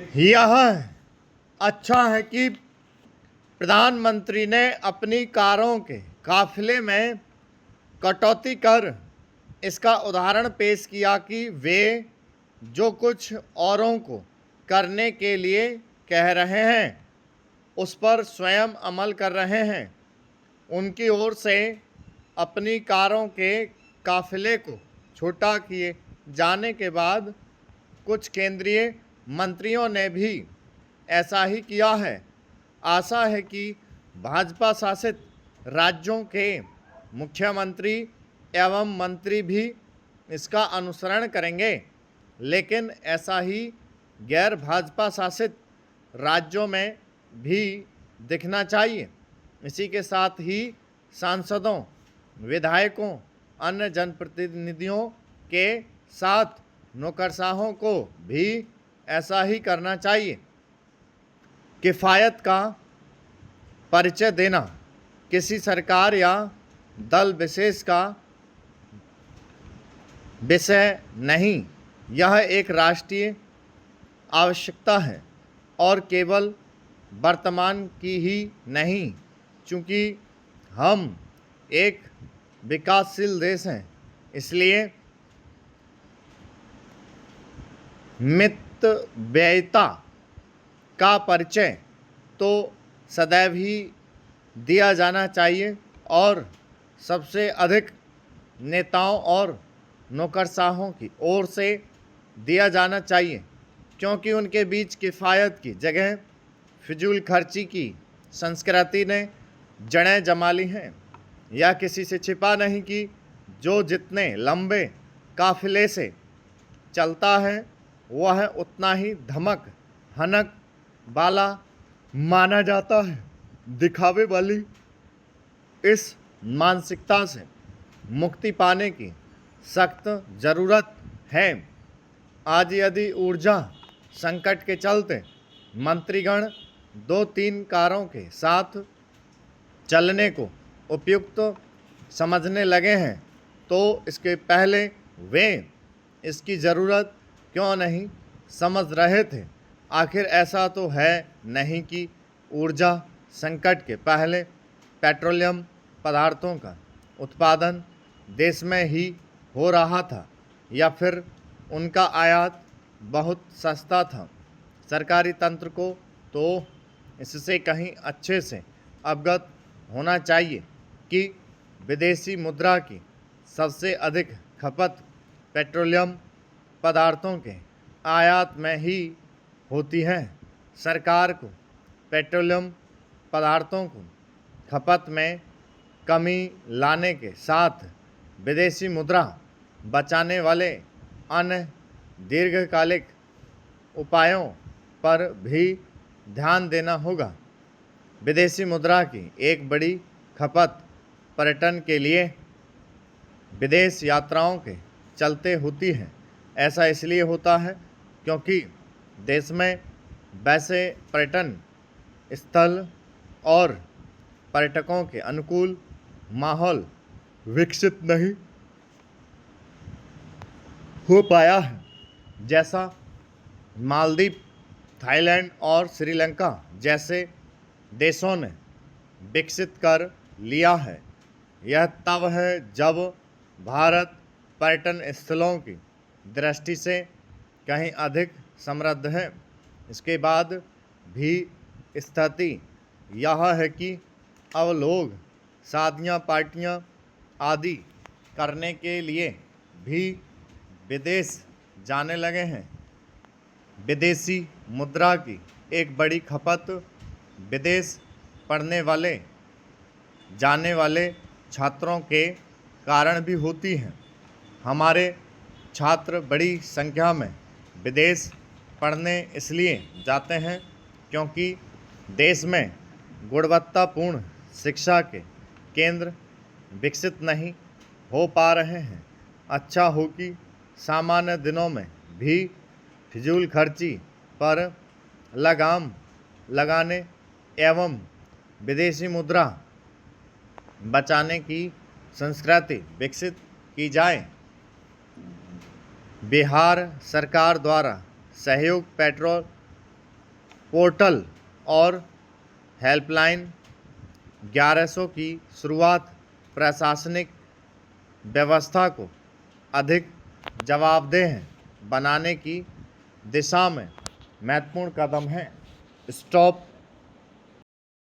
यह अच्छा है कि प्रधानमंत्री ने अपनी कारों के काफिले में कटौती कर इसका उदाहरण पेश किया कि वे जो कुछ औरों को करने के लिए कह रहे हैं उस पर स्वयं अमल कर रहे हैं। उनकी ओर से अपनी कारों के काफिले को छोटा किए जाने के बाद कुछ केंद्रीय मंत्रियों ने भी ऐसा ही किया है। आशा है कि भाजपा शासित राज्यों के मुख्यमंत्री एवं मंत्री भी इसका अनुसरण करेंगे, लेकिन ऐसा ही गैर भाजपा शासित राज्यों में भी दिखना चाहिए। इसी के साथ ही सांसदों, विधायकों, अन्य जनप्रतिनिधियों के साथ नौकरशाहों को भी ऐसा ही करना चाहिए। किफ़ायत का परिचय देना किसी सरकार या दल विशेष का विषय नहीं, यह एक राष्ट्रीय आवश्यकता है और केवल वर्तमान की ही नहीं, चूँकि हम एक विकासशील देश हैं। इसलिए मितव्ययिता का परिचय तो सदैव ही दिया जाना चाहिए और सबसे अधिक नेताओं और नौकरशाहों की ओर से दिया जाना चाहिए, क्योंकि उनके बीच किफ़ायत की जगह फिजूल खर्ची की संस्कृति ने जड़ें जमा ली हैं। यह किसी से छिपा नहीं कि जो जितने लंबे काफिले से चलता है वह उतना ही धमक हनक वाला माना जाता है। दिखावे वाली इस मानसिकता से मुक्ति पाने की सख्त ज़रूरत है। आज यदि ऊर्जा संकट के चलते मंत्रीगण 2-3 कारों के साथ चलने को उपयुक्त समझने लगे हैं, तो इसके पहले वे इसकी ज़रूरत क्यों नहीं समझ रहे थे? आखिर ऐसा तो है नहीं कि ऊर्जा संकट के पहले पेट्रोलियम पदार्थों का उत्पादन देश में ही हो रहा था या फिर उनका आयात बहुत सस्ता था। सरकारी तंत्र को तो इससे कहीं अच्छे से अवगत होना चाहिए कि विदेशी मुद्रा की सबसे अधिक खपत पेट्रोलियम पदार्थों के आयात में ही होती है। सरकार को पेट्रोलियम पदार्थों को खपत में कमी लाने के साथ विदेशी मुद्रा बचाने वाले अन्य दीर्घकालिक उपायों पर भी ध्यान देना होगा। विदेशी मुद्रा की एक बड़ी खपत पर्यटन के लिए विदेश यात्राओं के चलते होती है। ऐसा इसलिए होता है क्योंकि देश में वैसे पर्यटन स्थल और पर्यटकों के अनुकूल माहौल विकसित नहीं हो पाया है, जैसा मालदीव, थाईलैंड और श्रीलंका जैसे देशों ने विकसित कर लिया है। यह तब है जब भारत पर्यटन स्थलों की दृष्टि से कहीं अधिक समृद्ध है। इसके बाद भी स्थिति यह है कि अब लोग शादियां, पार्टियां आदि करने के लिए भी विदेश जाने लगे हैं। विदेशी मुद्रा की एक बड़ी खपत विदेश पढ़ने वाले जाने वाले छात्रों के कारण भी होती है। हमारे छात्र बड़ी संख्या में विदेश पढ़ने इसलिए जाते हैं क्योंकि देश में गुणवत्तापूर्ण शिक्षा के केंद्र विकसित नहीं हो पा रहे हैं। अच्छा हो कि सामान्य दिनों में भी फिजूल खर्ची पर लगाम लगाने एवं विदेशी मुद्रा बचाने की संस्कृति विकसित की जाए। बिहार सरकार द्वारा सहयोग पेट्रोल पोर्टल और हेल्पलाइन 1100 की शुरुआत प्रशासनिक व्यवस्था को अधिक जवाबदेह बनाने की दिशा में महत्वपूर्ण कदम है। स्टॉप